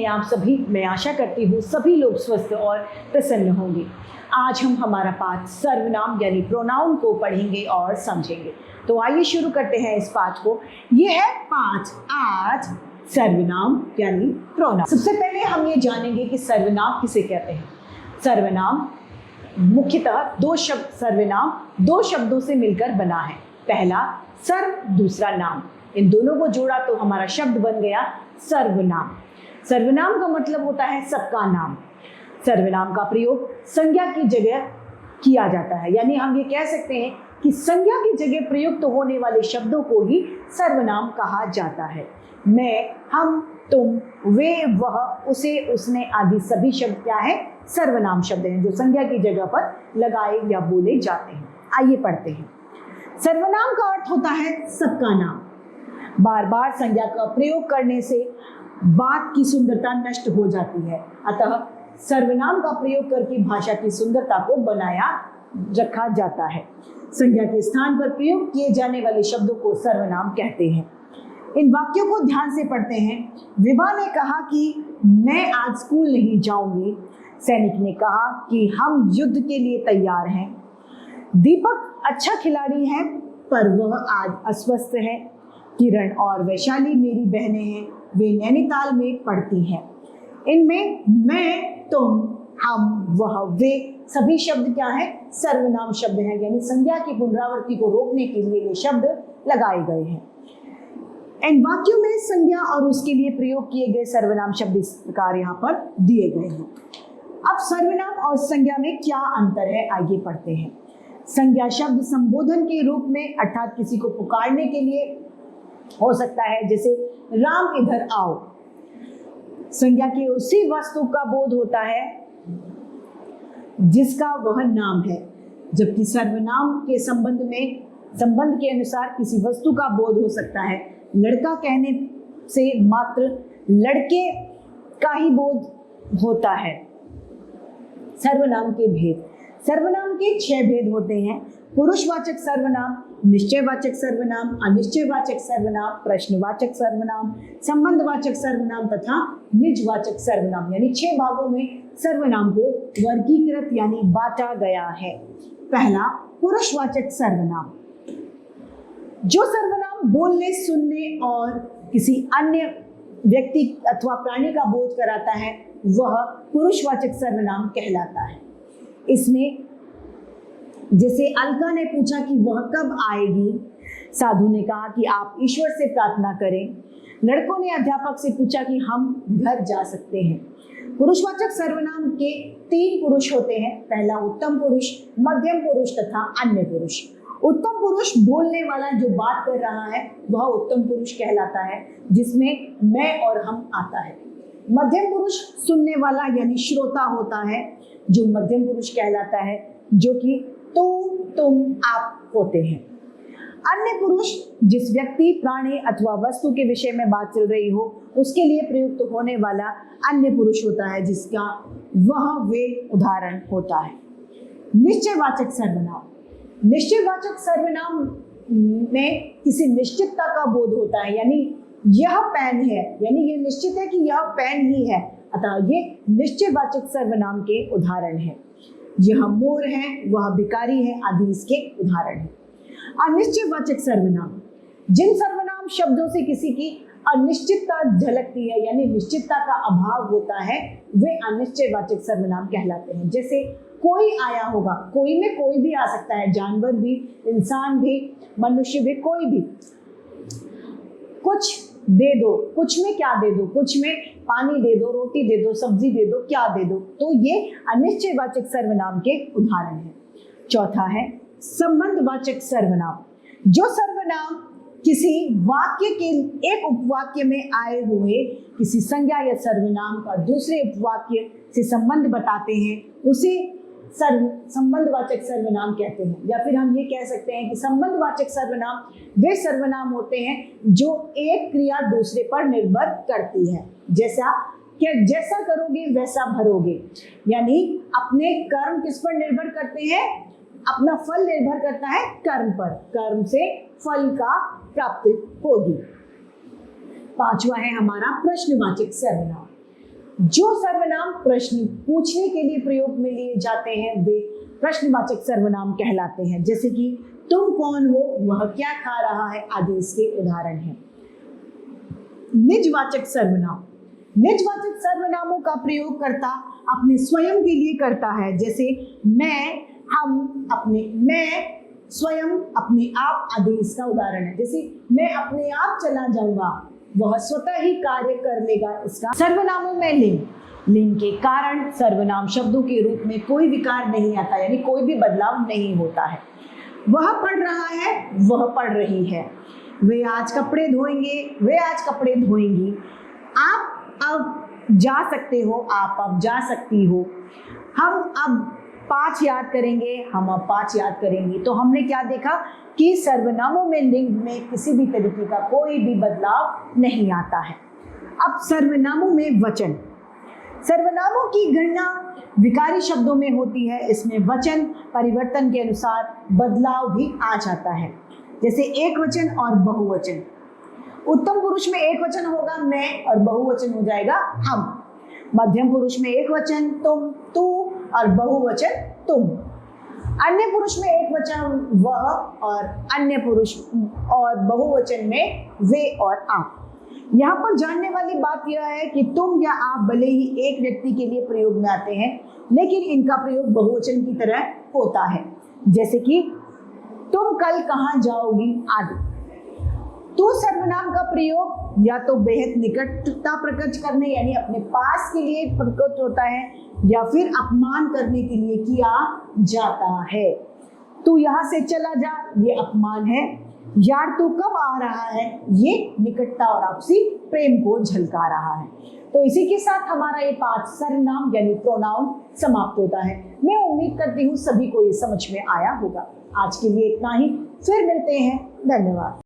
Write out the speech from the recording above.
आप सभी? मैं आशा करती हूँ सभी लोग स्वस्थ और प्रसन्न होंगे। आज हम हमारा पाठ सर्वनाम यानी प्रोनाउन को पढ़ेंगे और समझेंगे। तो आइए शुरू करते हैं इस पाठ को। ये है पाठ आज सर्वनाम यानी प्रोनाउन। सबसे पहले हम ये जानेंगे कि सर्वनाम किसे कहते हैं। सर्वनाम मुख्यतः सर्वनाम दो शब्दों से मिलकर बना है। पहला सर्व, दूसरा नाम। इन दोनों को जोड़ा तो हमारा शब्द बन गया सर्वनाम। सर्वनाम का मतलब होता है सबका नाम। सर्वनाम का प्रयोग संज्ञा की जगह किया जाता है, यानी हम ये कह सकते हैं कि संज्ञा की जगह प्रयुक्त होने वाले शब्दों को ही सर्वनाम कहा जाता है। मैं, हम, तुम, वे, वह, उसे, उसने आदि सभी शब्द क्या है? सर्वनाम शब्द हैं जो संज्ञा की जगह पर लगाए या बोले जाते हैं। आइए पढ़ते हैं। सर्वनाम का अर्थ होता है सबका नाम। बार बार संज्ञा का प्रयोग करने से बात की सुंदरता नष्ट हो जाती है, अतः सर्वनाम का प्रयोग करके भाषा की सुंदरता को बनाया रखा जाता है। संज्ञा के स्थान पर प्रयोग किए जाने वाले शब्दों को सर्वनाम कहते हैं। इन वाक्यों को ध्यान से पढ़ते हैं। विभा ने कहा कि मैं आज स्कूल नहीं जाऊंगी। सैनिक ने कहा कि हम युद्ध के लिए तैयार हैं। दीपक अच्छा खिलाड़ी है पर वह आज अस्वस्थ है। किरण और वैशाली मेरी बहनें हैं, वे नैनीताल में पढ़ती हैं। इनमें मैं, तुम, हम, वह, वे सभी शब्द क्या हैं? सर्वनाम शब्द हैं, यानी संज्ञा की पुनरावृत्ति को रोकने के लिए ये शब्द लगाए गए हैं। इन वाक्यों में संज्ञा और उसके लिए प्रयोग किए गए सर्वनाम शब्द इस प्रकार यहाँ पर दिए गए हैं। अब सर्वनाम और संज्ञा में क्या अंतर है, आइए पढ़ते हैं। संज्ञा शब्द संबोधन के रूप में अर्थात किसी को पुकारने के लिए हो सकता है, जैसे राम इधर आओ। संज्ञा के उसी वस्तु का बोध होता है जिसका वह नाम है, जबकि सर्वनाम के संबंध के अनुसार किसी वस्तु का बोध हो सकता है। लड़का कहने से मात्र लड़के का ही बोध होता है। सर्वनाम के भेद। सर्वनाम के 6 भेद होते हैं। पुरुषवाचक सर्वनाम, निश्चयवाचक सर्वनाम, अनिश्चयवाचक सर्वनाम, प्रश्नवाचक सर्वनाम, संबंधवाचक सर्वनाम तथा निजवाचक सर्वनाम, यानी 6 भागों में सर्वनाम को वर्गीकृत यानी बांटा गया है। पहला पुरुषवाचक सर्वनाम। जो सर्वनाम बोलने, सुनने और किसी अन्य व्यक्ति अथवा प्राणी का बोध कराता है वह पुरुषवाचक सर्वनाम कहलाता है। इसमें जैसे अलका ने पूछा कि वह कब आएगी, साधु ने कहा कि आप ईश्वर से प्रार्थना करें, लड़कों ने अध्यापक से पूछा कि हम घर जा सकते हैं। पुरुषवाचक सर्वनाम के 3 पुरुष होते हैं। पहला उत्तम पुरुष, मध्यम पुरुष तथा अन्य पुरुष। उत्तम पुरुष बोलने वाला जो बात कर रहा है वह उत्तम पुरुष कहलाता है, जिसमें मैं और हम आता है। मध्यम पुरुष सुनने वाला यानी श्रोता होता है, जो मध्यम पुरुष कहलाता है, जो कि तू, तुम, आप होते हैं। अन्य पुरुष जिस व्यक्ति, प्राणी अथवा वस्तु के विषय में बात चल रही हो उसके लिए प्रयुक्त होने वाला अन्य पुरुष होता है, जिसका वह, वे उदाहरण होता है। निश्चयवाचक सर्वनाम। निश्चयवाचक सर्वनाम में किसी निश्चितता का बोध होता है, यानी यह पेन है, यानी ये निश्चित है कि यह पेन ही है, अतः ये निश्चयवाचक सर्वनाम के उदाहरण है। यह मोर है, वह भिखारी है आदि इसके उदाहरण है। अनिश्चयवाचक सर्वनाम। जिन सर्वनाम शब्दों से किसी की अनिश्चितता झलकती है, यानी निश्चितता का अभाव होता है, वे अनिश्चयवाचक सर्वनाम कहलाते हैं। जैसे कोई आया होगा, कोई में कोई भी आ सकता है, जानवर भी, इंसान भी, मनुष्य भी, कोई भी। कुछ दे दो, कुछ में क्या दे दो? कुछ में पानी दे दो, रोटी दे दो, सब्जी दे दो, क्या दे दो? तो ये अनिश्चयवाचक सर्वनाम के उदाहरण हैं। चौथा है संबंधवाचक सर्वनाम। जो सर्वनाम किसी वाक्य के एक उपवाक्य में आए हुए किसी संज्ञा या सर्वनाम का दूसरे उपवाक्य से संबंध बताते हैं उसे संबंधवाचक सर्वनाम कहते हैं। या फिर हम ये कह सकते हैं कि संबंधवाचक सर्वनाम वे सर्वनाम होते हैं जो एक क्रिया दूसरे पर निर्भर करती है। जैसा करोगे वैसा भरोगे, यानी अपने कर्म किस पर निर्भर करते हैं? अपना फल निर्भर करता है कर्म पर, कर्म से फल का प्राप्ति होगी। 5वां है हमारा प्रश्नवाचक सर्वनाम। जो सर्वनाम प्रश्न पूछने के लिए प्रयोग में लिए जाते हैं वे प्रश्नवाचक सर्वनाम कहलाते हैं। जैसे कि तुम कौन हो, वह क्या खा रहा है आदि इसके उदाहरण हैं। निजवाचक सर्वनाम, निजवाचक सर्वनामों का प्रयोग करता अपने स्वयं के लिए करता है। जैसे मैं, हम, अपने, मैं, स्वयं, अपने आप आदि इसका उदाहरण है। जैसे मैं अपने आप चला जाऊंगा, वह स्वतः ही कार्य कर लेगा इसका। सर्वनामों में लिंग, लिंग के कारण सर्वनाम शब्दों के रूप में कोई विकार नहीं आता, यानी कोई भी बदलाव नहीं होता है। वह पढ़ रहा है, वह पढ़ रही है। वे आज कपड़े धोएंगे, वे आज कपड़े धोएंगी। आप अब जा सकते हो, आप अब जा सकती हो। हम अब 5 याद करेंगे, हम अब 5 याद करेंगी। तो हमने क्या देखा कि सर्वनामों में लिंग में किसी भी तरीके का कोई भी बदलाव नहीं आता है। अब सर्वनामों में वचन, सर्वनामों की गणना विकारी शब्दों में होती है। इसमें वचन परिवर्तन के अनुसार बदलाव भी आ जाता है। जैसे एक वचन और बहुवचन। उत्तम पुरुष में एक वचन होगा मैं और बहुवचन हो जाएगा हम। मध्यम पुरुष में एक वचन तुम, तू और बहुवचन तुम। अन्य पुरुष में एक वचन वह और अन्य पुरुष और बहुवचन में वे और आप। यहाँ पर जानने वाली बात यह है कि तुम या आप भले ही एक व्यक्ति के लिए प्रयोग में आते हैं, लेकिन इनका प्रयोग बहुवचन की तरह होता है। जैसे कि तुम कल कहाँ जाओगी आदि। तो सर्वनाम का प्रयोग या तो बेहद निकटता प्रकट करने यानी अपने पास के लिए प्रकट होता है, या फिर अपमान करने के लिए किया जाता है। तू यहाँ से चला जा, ये अपमान है। यार तू कब आ रहा है, ये निकटता और आपसी प्रेम को झलका रहा है। तो इसी के साथ हमारा ये पाठ सर्वनाम यानी प्रोनाउन समाप्त होता है। मैं उम्मीद करती हूँ सभी को ये समझ में आया होगा। आज के लिए इतना ही, फिर मिलते हैं। धन्यवाद।